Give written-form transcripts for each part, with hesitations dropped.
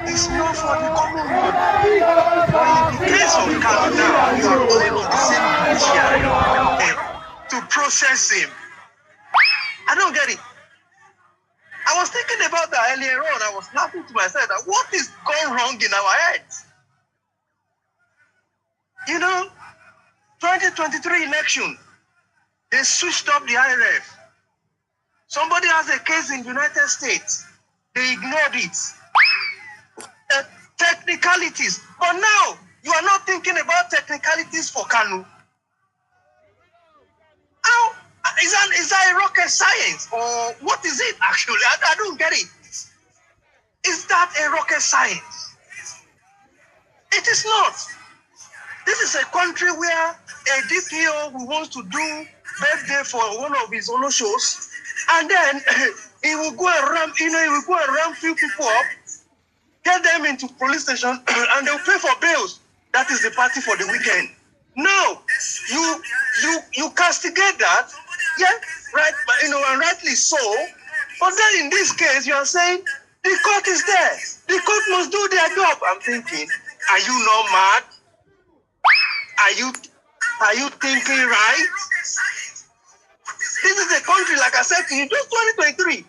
It's not for the common man. But in the case of Kanu now, you are going to the same judiciary to process him. I don't get it. I was thinking about that earlier on. I was laughing to myself that what is going wrong in our heads? You know, 2023 election, they switched up the IRF. Somebody has a case in the United States. They ignored it. Technicalities. But now, you are not thinking about technicalities for Kanu. How? Is that a rocket science? Or what is it actually? I don't get it. Is that a rocket science? It is not. This is a country where a DPO who wants to do birthday for one of his own shows, and then he will go and ramp, he will go and ramp few people up, get them into police station, and they'll pay for bills. That is the party for the weekend. No, you castigate that, yeah, right, and rightly so. But then in this case, you are saying the court is there. The court must do their job. I'm thinking, are you not mad? Are you thinking right? This is a country, like I said to you, just 2023.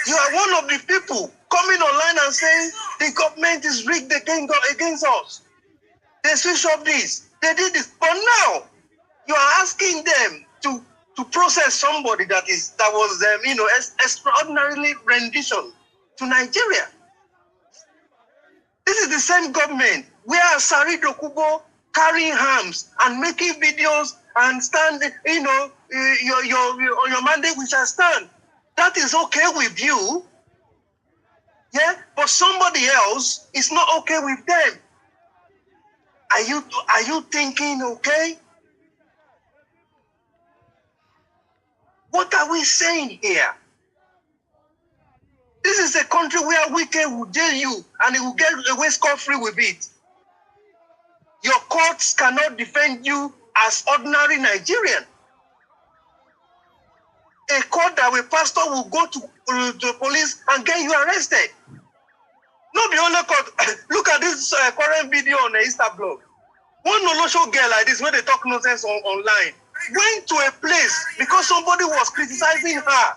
You are one of the people coming online and saying the government is rigged against us. They switched up this. They did this. But now, you are asking them to process somebody that was extraordinarily rendition to Nigeria. This is the same government where Sari Dokubo carrying arms and making videos and stand, your mandate we shall stand. That is okay with you. Yeah, but somebody else is not okay with them. Are you thinking okay? What are we saying here? This is a country where wicked will jail you and it will get away scot-free with it. Your courts cannot defend you as ordinary Nigerian. A court that a pastor will go to the police and get you arrested. Not the only court. Look at this current video on the Insta blog. One Olosho girl like this, where they talk nonsense online, went to a place because somebody was criticizing her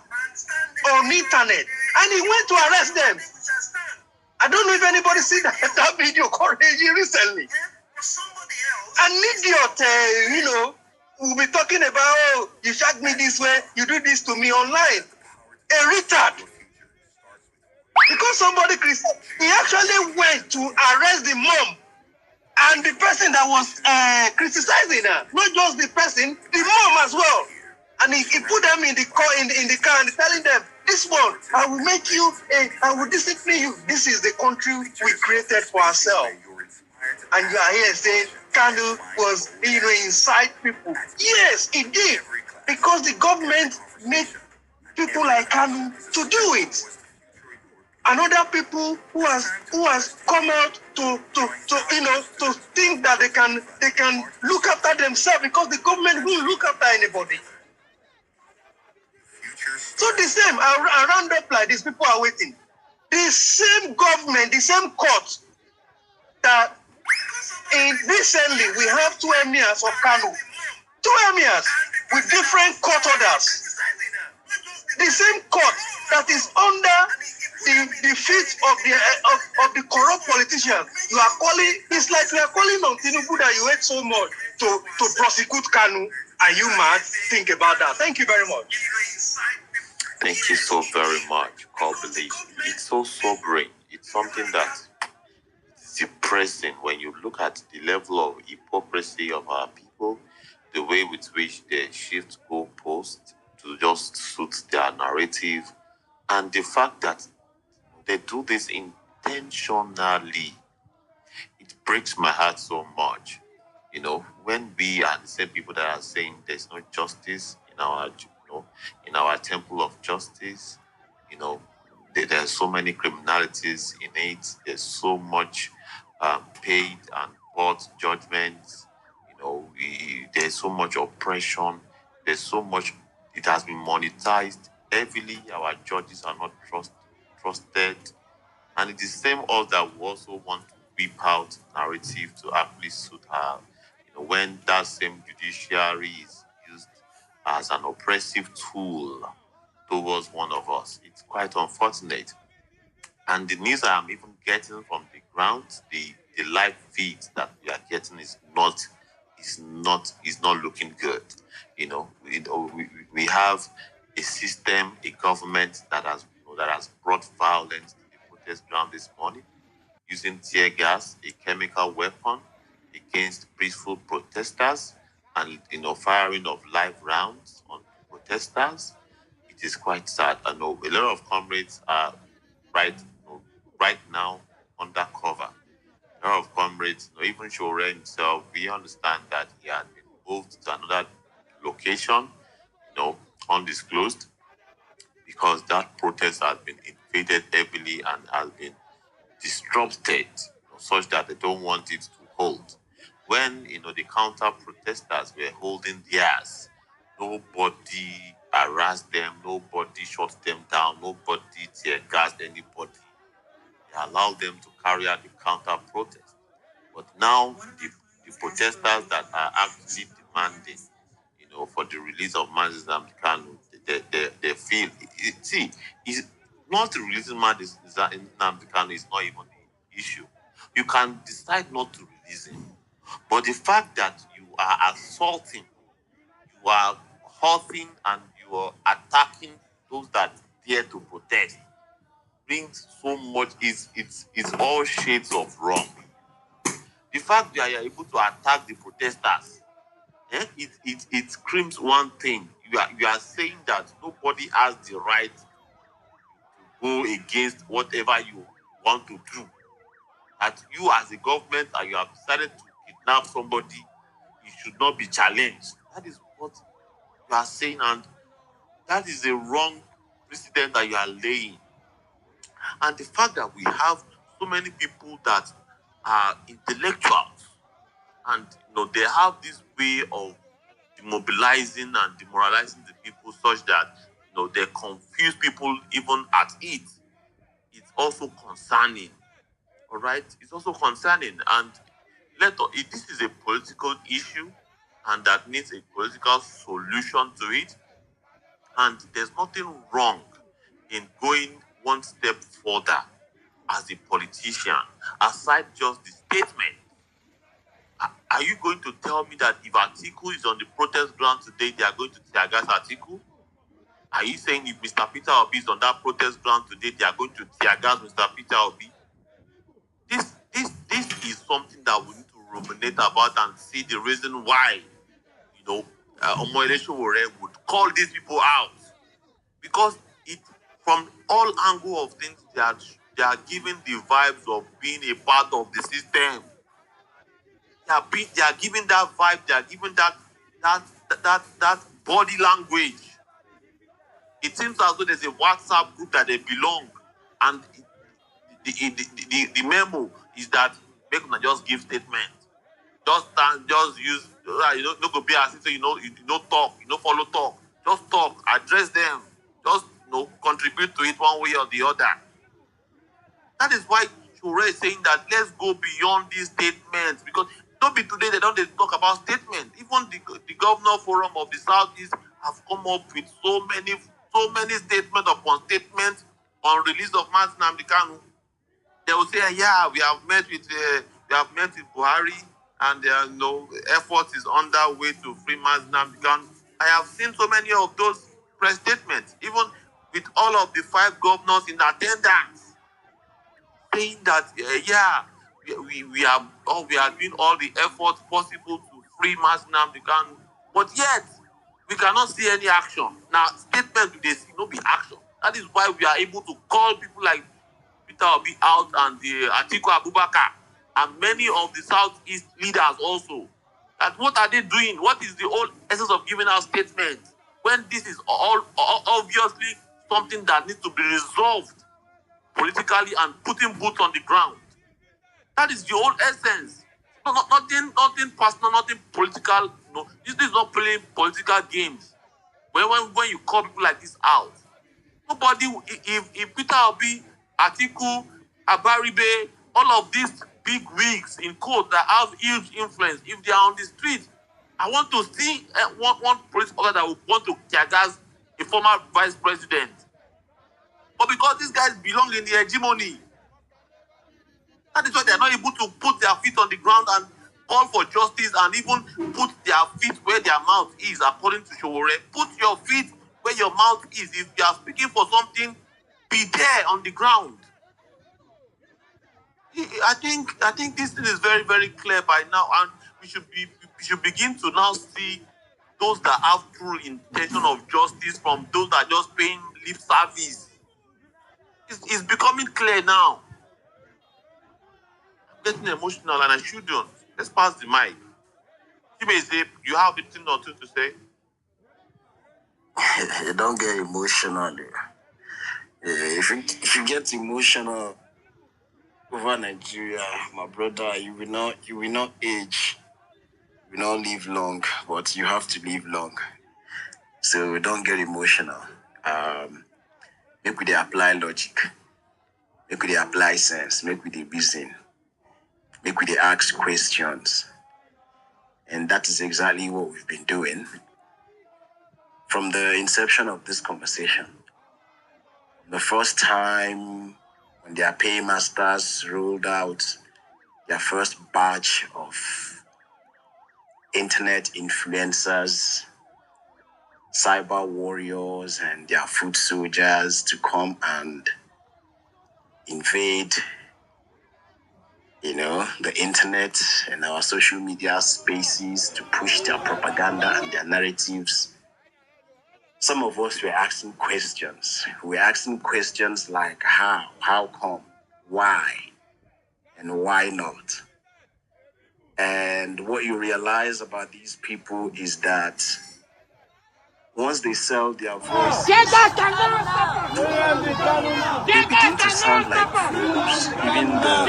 on the internet, and he went to arrest them. I don't know if anybody seen that video currently recently. An idiot, will be talking about, oh, you shot me this way, you do this to me online. A retard. Because somebody criticized, he actually went to arrest the mom and the person that was criticizing her. Not just the person, the mom as well. And he put them in the car and telling them, this one, I will make you, I will discipline you. This is the country we created for ourselves. And you are here saying Kanu was, inside people. Yes, it did. Because the government made people like Kanu to do it. And other people who has come out to think that they can look after themselves because the government won't look after anybody. So the same, I round up like this, people are waiting. The same government, the same court that recently we have two emirs of Kanu, two emirs with different court orders. The same court that is under the feet of the corrupt politicians. You are calling, it's like you are calling on Tinubu that you hate so much to prosecute Kanu. Are you mad? Think about that. Thank you very much. Thank you so very much, Kobili. It's so sobering. It's something that is depressing when you look at the level of hypocrisy of our people, the way with which they shift goalposts to just suit their narrative, and the fact that they do this intentionally. It breaks my heart so much. You know, when we are the same people that are saying there's no justice in our, in our temple of justice, there's so many criminalities in it. There's so much paid and bought judgments. There's so much oppression. There's so much. It has been monetized heavily. Our judges are not trusted, and it is the same us that we also want to whip out narrative to actually suit her. When that same judiciary is used as an oppressive tool towards one of us, it's quite unfortunate. And the news I am even getting from the ground, the live feed that we are getting is not looking good. We have a system, a government that has brought violence to the protest ground this morning, using tear gas, a chemical weapon, against peaceful protesters, and firing of live rounds on protesters. It is quite sad. I know a lot of comrades are right now undercover. A lot of comrades, even Shore himself, we understand that he had been moved to another location, undisclosed, because that protest has been invaded heavily and has been disrupted, such that they don't want it to hold. When the counter protesters were holding theirs, nobody harassed them, nobody shut them down, nobody tear gassed anybody. They allowed them to carry out the counter protest. But now the protesters that are actually demanding, for the release of Nnamdi Kanu, they feel it's not releasing Nnamdi Kanu is not even the issue. You can decide not to release him, but the fact that you are assaulting, you are hurting, and you are attacking those that dare to protest brings so much. It's all shades of wrong. The fact that you are able to attack the protesters, it screams one thing. You are saying that nobody has the right to go against whatever you want to do. That you as a government, and you have decided to kidnap somebody, you should not be challenged. That is what you are saying, and that is a wrong precedent that you are laying. And the fact that we have so many people that are intellectuals, and they have this way of demobilizing and demoralizing the people such that they confuse people even at it. It's also concerning. All right, it's also concerning, and this is a political issue, and that needs a political solution to it. And there's nothing wrong in going one step further as a politician, aside just the statement. Are you going to tell me that if Atiku is on the protest ground today, they are going to tear gas Atiku? Are you saying if Mr. Peter Obi is on that protest ground today, they are going to tear gas Mr. Peter Obi? This is something that we need to ruminate about and see the reason why, Omoyele Sowore would call these people out. Because from all angles of things, they are giving the vibes of being a part of the system. They are giving that vibe. They are giving that body language. It seems as though there's a WhatsApp group that they belong, and the memo is that make them just give statement, just use no go be as if you talk, follow talk, just talk, address them, just contribute to it one way or the other. That is why Shure is saying that let's go beyond these statements, because don't be today they don't talk about statements. Even the governor forum of the Southeast have come up with so many statements upon statements on release of Nnamdi Kanu. They will say, yeah, we have met with Buhari, and effort is underway to free Nnamdi Kanu. I have seen so many of those press statements, even with all of the 5 governors in attendance, saying that we are doing all the efforts possible to free Nnamdi Kanu, but yet we cannot see any action. Now, statement they see no be action. That is why we are able to call people like Peter Obi out and the Atiku Abubakar and many of the Southeast leaders also. That what are they doing? What is the whole essence of giving out statements when this is all obviously something that needs to be resolved politically and putting boots on the ground? That is the whole essence. Nothing personal, nothing political. No, this is not playing political games. When you call people like this out, nobody. If Peter Obi, Atiku, Abaribe, all of these big wigs in court that have huge influence, if they are on the street, I want to see one police officer that will want to tear gas a former vice president. But because these guys belong in the hegemony, that is why they are not able to put their feet on the ground and call for justice and even put their feet where their mouth is, according to Showore. Put your feet where your mouth is. If you are speaking for something, be there on the ground. I think this thing is very, very clear by now, and we should begin to now see those that have true intention of justice from those that are just paying lip service. It's becoming clear now. I'm getting emotional and I shouldn't. Let's pass the mic. You may say you have a thing or two to say. You don't get emotional. If you get emotional over Nigeria, my brother, you will not age. You will not live long, but you have to live long. So don't get emotional. Make we dey apply logic. Make we dey apply sense. Make we dey reason. Make we dey ask questions. And that is exactly what we've been doing from the inception of this conversation. The first time when their paymasters rolled out their first batch of internet influencers, cyber warriors, and their foot soldiers to come and invade, the internet and our social media spaces to push their propaganda and their narratives. Some of us were asking questions. We were asking questions like how come, why, and why not? And what you realize about these people is that once they sell their voices, they begin to sound like fools. Even the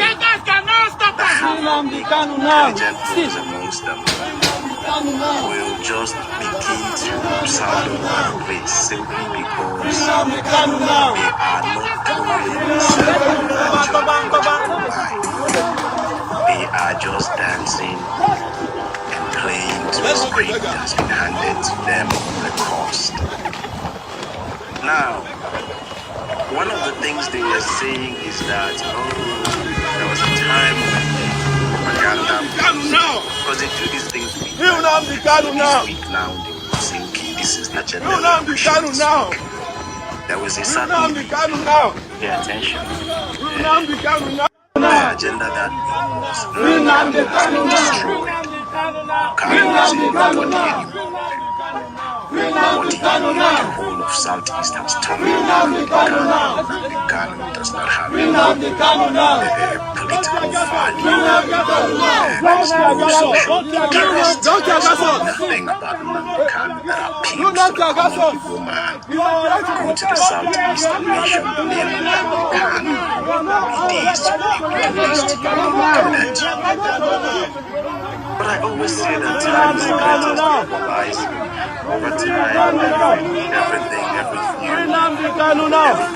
intelligent ones amongst them will just begin to sound all over the place simply because they are not doing self-evangelism. They are just dancing and playing to the script that has been handed to them on the cost. Now, one of the things they were saying is that, there was a time when propaganda, because they do these things week now, this week now, they will say, okay, this is the agenda we're pushing this week. There was a certain week, pay attention, the agenda that was Nnamdi has been destroyed. Kanu is nobody anymore. Nobody, the whole of Southeast has turned Kanu does not have any political value. There's no social interest. There's nothing about Nnamdi Kanu that appeals to the common people man. Go to the Southeast and mention the name of Nnamdi Kanu. It is to be released. Look at that. But I always say that time is the greatest equalizer. Over time, everything, every view, every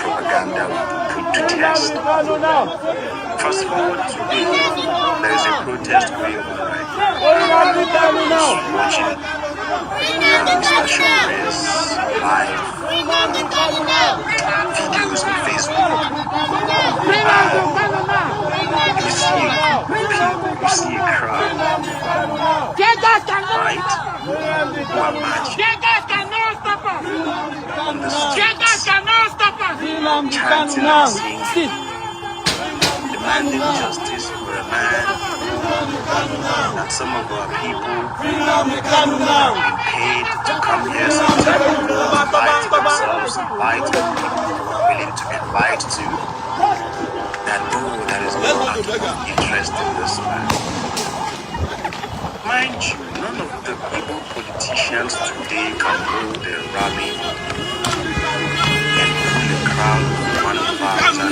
propaganda will be put to test. Fast forward today, there is a protest going on right now. Watching Mr. Showbiz live videos on Facebook. You see a group of people, you see a crowd, right? Who are marching on the streets, chanting and singing, demanding justice for a man that some of our people have been paid to come here sometimes to lie to themselves and lie to the people who are willing to be lied to, that there is no actual interest in this man. Mind you, none of the Igbo politicians today can hold a rally and pull a crowd of 1,000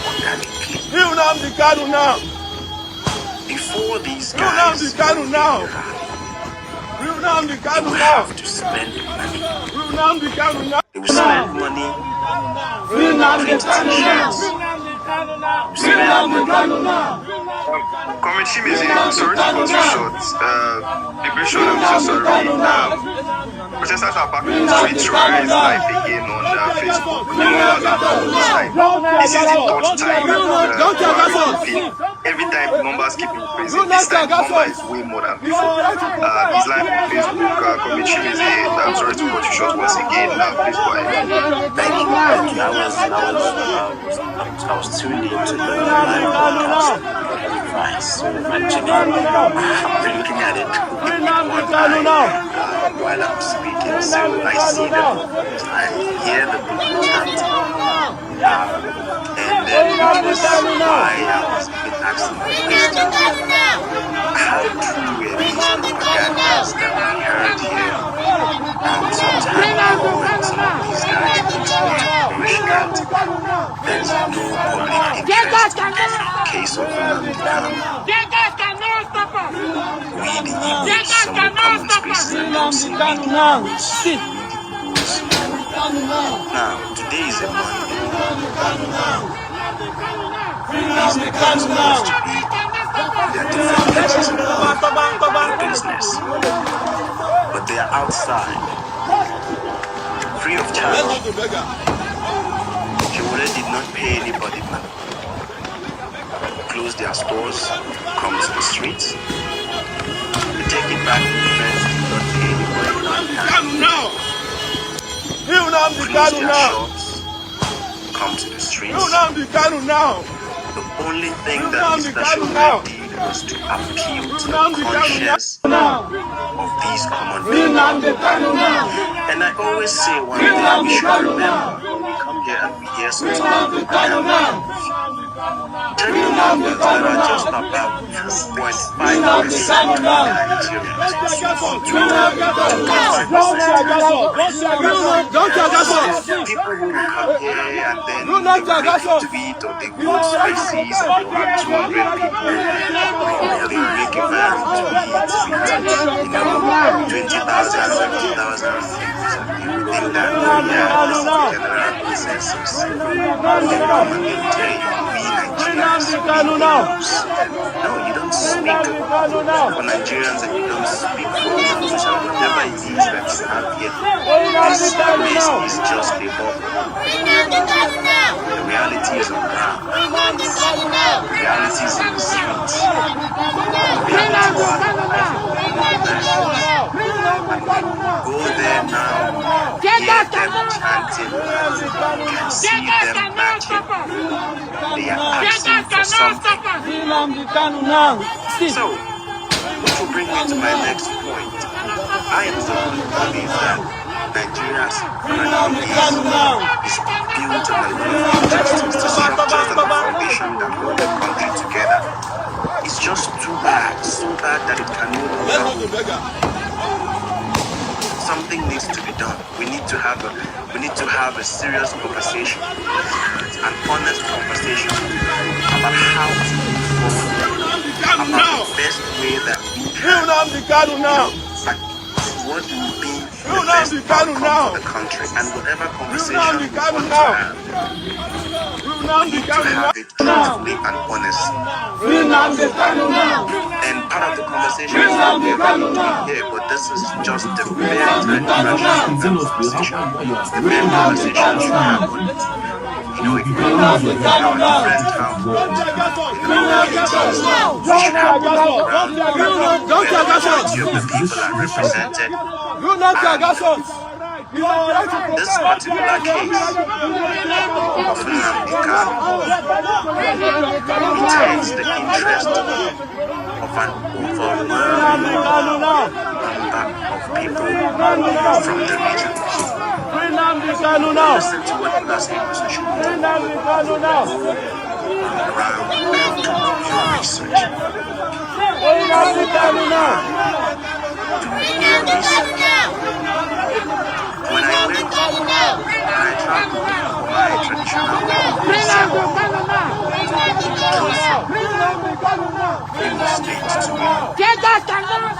organically. Nnamdi Kanu now. Before these guys Kanu now. they will have to spend money. They will spend money on print t-shirts. Comrade Chimeze, sorry to cut you short. Liberation, I'm so sorry. Protesters are back in the streets to raise life again on Facebook. You know that this time. This is the third time. Every time numbers keep increasing. This time number is way more than before. This live on Facebook, Comrade Chimeze, I'm sorry to cut you short once again. Please go ahead. Thank you. I was tuned into the live broadcast device, so actually I'm looking at it with one eye while I'm speaking, so I see the I hear the people chanting, and then it was why I was asking the question: how true are these propagandas that we heard here some time ago when some of these guys put into push that there is no public interest in the case of Nnamdi Kanu. We the Igbos, some of common spaces and don't see media. Now, today is a Monday. These niggas are supposed to be their different places in the world, business. But they are outside, free of charge. Jewelry did not pay anybody money. Close their stores, come to the streets. They take it back to the fence, did not pay anybody money. Close their shops, come to the streets. The only thing that Mr. Showbiz did was to appeal to the conscience of these common people. And I always say one thing we should remember when we come here and we hear something about propaganda. Check the numbers that are just about 2.5% of Nigerians on Twitter, 2.5%. People who will come here and then they will tweet or they go to spaces and they want 200 people, or they make a viral tweet with 20,000, 70,000 views, and they will think that, oh yeah, this is the general consensus. And they come and they tell you, we Nigerians, we Igbos. No, you don't speak for Nigerians and you don't speak for Igbos and whatever it is that you have here. This place is just a bubble. The reality is on ground. The reality is in the streets. The reality is in the life of and when you go there now, hear them chanting, you can see them marching. They are asking for something. So, which will bring me to my next point. I am someone who believes that Nigeria's economy is built on a lot of injustice, the structures and the foundation that hold the country together. It's just too bad, so bad that it can no longer. Something needs to be done. We need to have a serious conversation, an honest conversation about how to move forward, about the best way that we can Nnamdi Kanu now. What will be the best outcome for the country, and whatever conversation we want to have, we need to have it truthfully and honestly. And part of the conversation is what we are going to do here, but this is just the very tiny fraction of that conversation. The main conversation should happen, if you have our different households in our communities, we should have a program where the majority of the people are represented. And this particular case of Nnamdi Kanu retains the interest of an overwhelming number of people from the region. Listen to what people are saying on social media. Go on the ground and do your research. Do your research. When I went and I traveled for my traditional wedding in the state to Imo,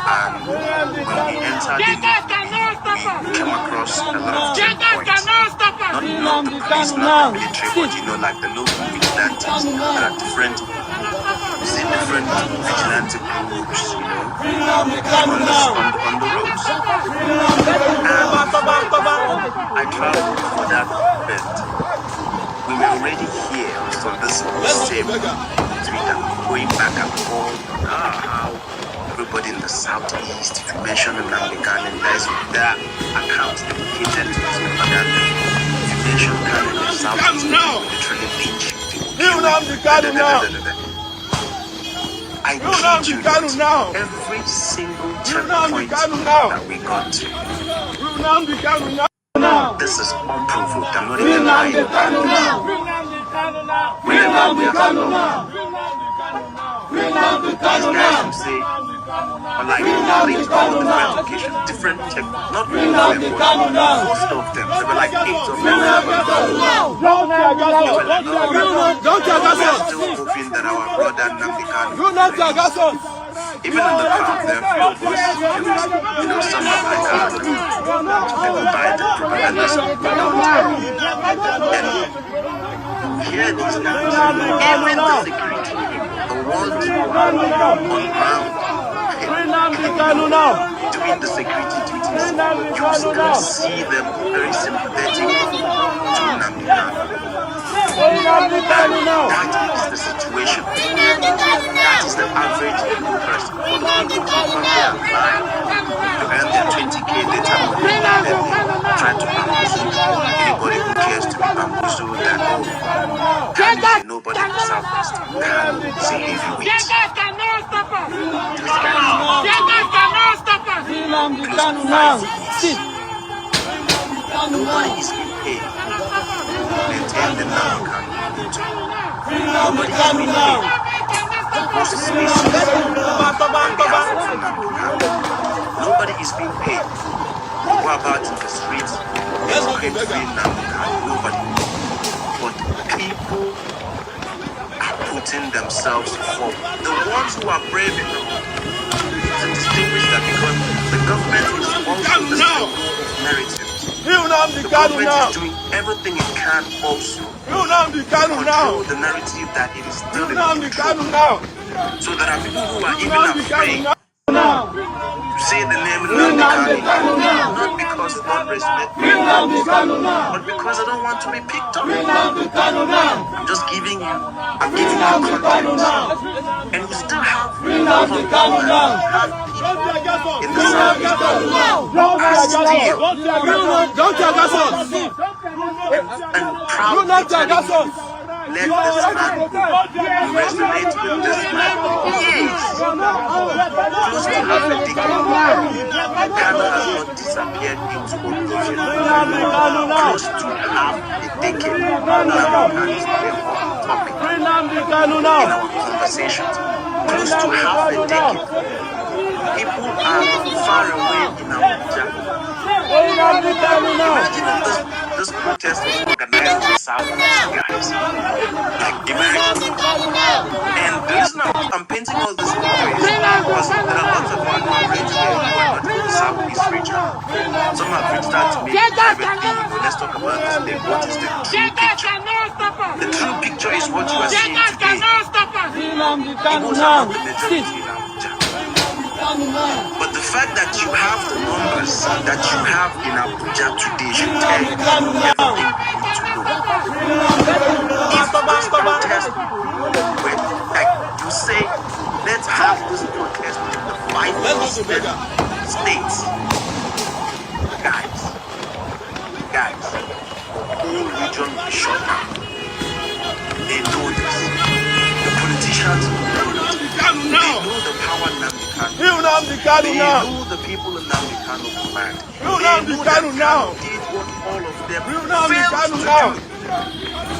and when we entered we came across a lot of checkpoints. Not the police, not the military, but like the local vigilantes. There are different vigilante groups, on the roads. And I traveled for that event. We were already here on this same Twitter, going back and forth on how everybody in the southeast, if you mention Nnamdi Kanu, there are accounts dedicated to his propaganda. If you mention Kanu in the southeast, people literally lynch you. I kid you not, every single checkpoint that we got to, this is unprovoked. I'm not even lying about this. Whenever we are alone, these guys will say, on like all different occasions, different check, not all of them, but most of them. There were like 8 of them. We are still hoping that our brother Nnamdi Kanu, even in the camp, there are few of us, some are like they will buy the propaganda, some will not. And hear these guys, even the security people, the ones who are on ground, doing the security duties, you still see them very sympathetic to Nnamdi Kanu. That is the situation. That is the average Igbo person. For the people who come here and lie to earn their 20K later on, then they try to bamboozle anybody who cares to be bamboozled. That Kanu is nobody in the southeast. Kanu is a heavyweight. This guy is close to 5 years. Nobody is being paid to maintain the Nnamdi Kanu. Nobody is being paid to post spaces on behalf of Nnamdi Kanu. Nobody is being paid to go about in the streets and claim to be Nnamdi Kanu. Nobody. But people are putting themselves forward. The ones who are brave enough to distinguish that, because the government is also the symbol of narrative. The government is doing everything it can also to control the narrative that it is still in control. So there are people who are even afraid to say the name Nnamdi Kanu, not because it's not respect, but because I don't want to be picked up. I'm just giving you context. And we still have people in the southeast who are still and proudly telling you, let this man go. You resonate with this man. Yes. Close to half a decade. Kanu has not disappeared into oblivion. Close to half a decade. Nnamdi Kanu is a hot topic in our conversations. Close to half a decade. People are far away in Abuja. Imagine if this protest was organized in the Southeast, guys. Like, imagine. And the reason I'm painting all this picture is because there are lots of our operate here who are not in the Southeast region. Some have reached out to me privately, let's talk about this thing. What is the true picture? The true picture is what you are seeing today. Igbos are not the majority in Abuja. But the fact that you have the numbers that you have in Abuja today should tell you everything you need to know. If this protest were, like you say, let's have this protest in the 5 eastern states. Guys, the whole region will be shut down. They know this. The politicians know it. They know the power Nnamdi Kanu. They know the people in Nnamdi Kanu command. They know that Kanu did what all of them failed to do.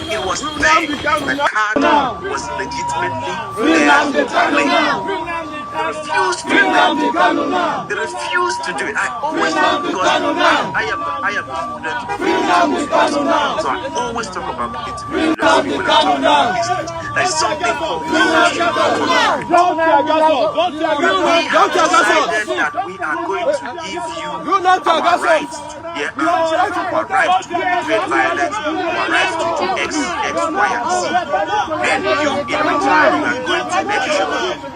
It was there. The Kanu was legitimately there to play. They refused to do it. They refused to do it. I always talk because I am a student of politics. So I always talk about politics when I'm talking about business. There's something called social contract. We have decided that we are going to give you our rights to bear arms, our rights to prevent violence, our rights to do X, Y, and Z. And you, in return, you are going to make sure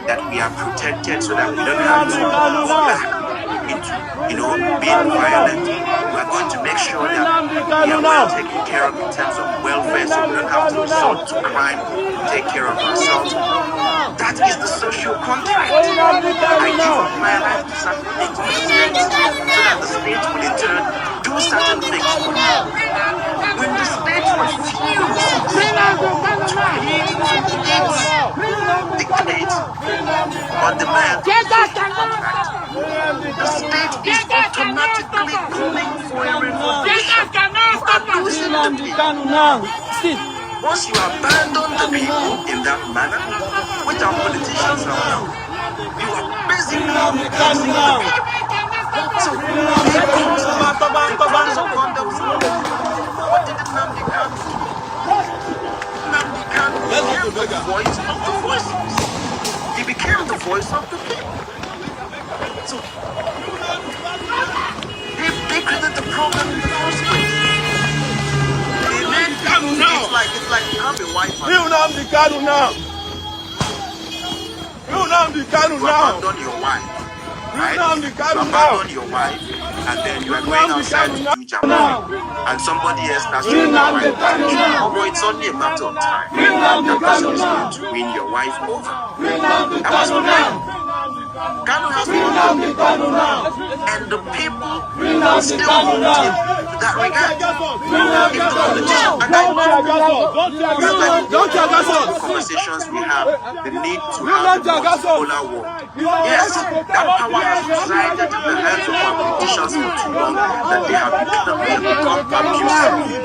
that we are protected so that we don't have to go back into, being violent. We are going to make sure that we are well taken care of in terms of welfare, so we don't have to resort to crime to take care of ourselves. That is the social contract. I give up my life to certain things for the state, so that the state will in turn do certain things for me. When the state refuses to heed dictates or demands social contract, the state is automatically calling for a revolution. You are losing the people. Once you abandon the people in that manner, which our politicians have done, you are basically losing the people. So they caused the cause of conduct. What did Nnamdi Kanu do? Nnamdi Kanu became the voice of the voiceless. He became the voice of the people. So they created the problem in the first place. They made it's like you have a wife and you Nnamdi Kanu now. abandon your wife. Right? You abandon your wife and then you are going outside to do jam. And somebody else starts to win your wife. Although it's only a matter of time. That person is going to win your wife over. That was what happened. Kanu has won the people, and the people still hold him to that regard. If the politician, and I love the conversations we have, the need to have the multipolar world. Yes, that power has resided in the hands of our politicians for too long that they have become abusive.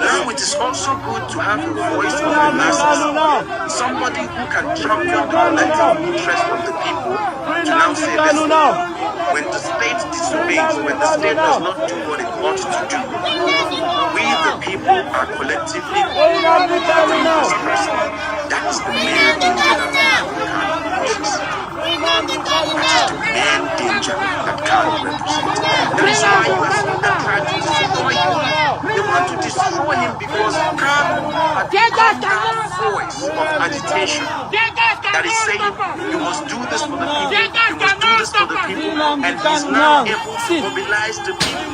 Now it is also good to have a voice of the masses, somebody who can champion the collective interest of the people. To now say this, when the state disobeys, when the state does not do what it ought to do, we the people are collectively bring this person. That is the main danger that Kanu pushes. That is the main danger that Kanu represents. That is why you are seeing them trying to destroy him. They want to destroy him because Kanu had become that voice of agitation. That is saying, you must do this for the people, you must do this for the people, and he's now able to mobilize the people.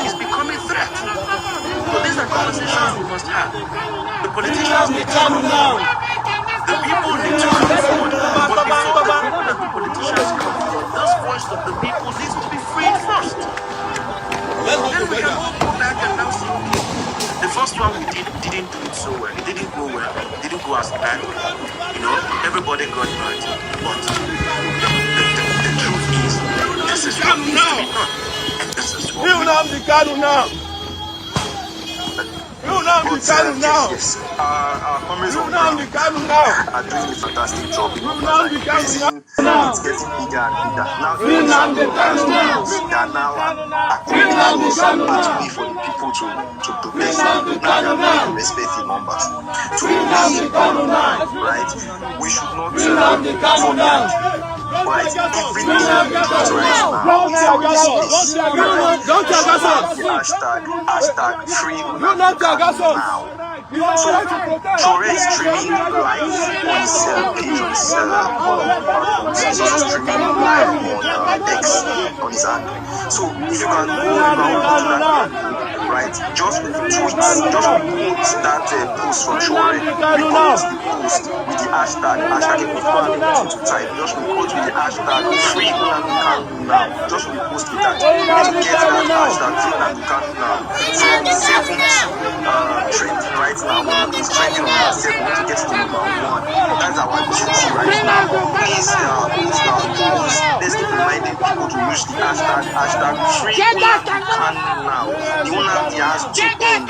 He's becoming a threat. So these are conversations we must have. The politicians need to come forward. The people need to come forward. But before the people and the politicians come forward, this voice of the people needs to be freed first. Then we can all go back and now say, okay, the first one we didn't do it so well. It didn't go well. It didn't go as planned. Everybody got hurt. But the truth is, this is what needs to be done. And this is what Nnamdi Kanu now. Yes. Our comrades on ground are doing a fantastic job. It's getting bigger and bigger. Now, they are now actually for the people to protest and respect the numbers. To be right, we should not forget right? Everything we do right now is our space. Hashtag free Nnamdi Kanu now. So Shore is streaming live on his page, on his platforms. He's also streaming live on X, on his handle. So if you can go to that page, right, just retweet, just repost that post from Shore, repost the post with the hashtag if you don't have anything to type, just repost with the hashtag free Nnamdi Kanu now. Just repost with that. We need to get that hashtag free Nnamdi Kanu now from 7 to trending right now. It's trending on number 7. We need to get to number 1. That's our duty right now. Please, let's keep reminding people to use the hashtag free Nnamdi Kanu now. The Nnamdi has 2 N,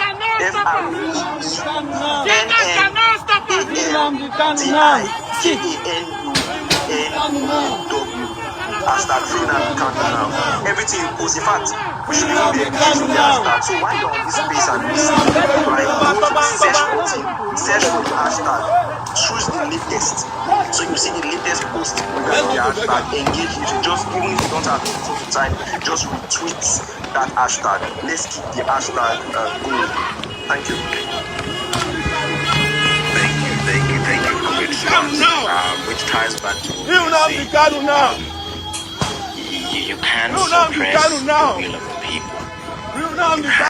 FREENNAMDIKANUW. Hashtag free Nnamdi Kanu now. Everything you post, in fact, we should even be engaged with the hashtag. So while you're on this space and listening, right, go to the search button, search for the hashtag, choose the latest. So you see the latest post regarding the hashtag, engage with it. Just even if you don't have anything to type, just retweet that hashtag. Let's keep the hashtag going. Thank you. Thank you for your response. Which ties back to you can't suppress the will of the people.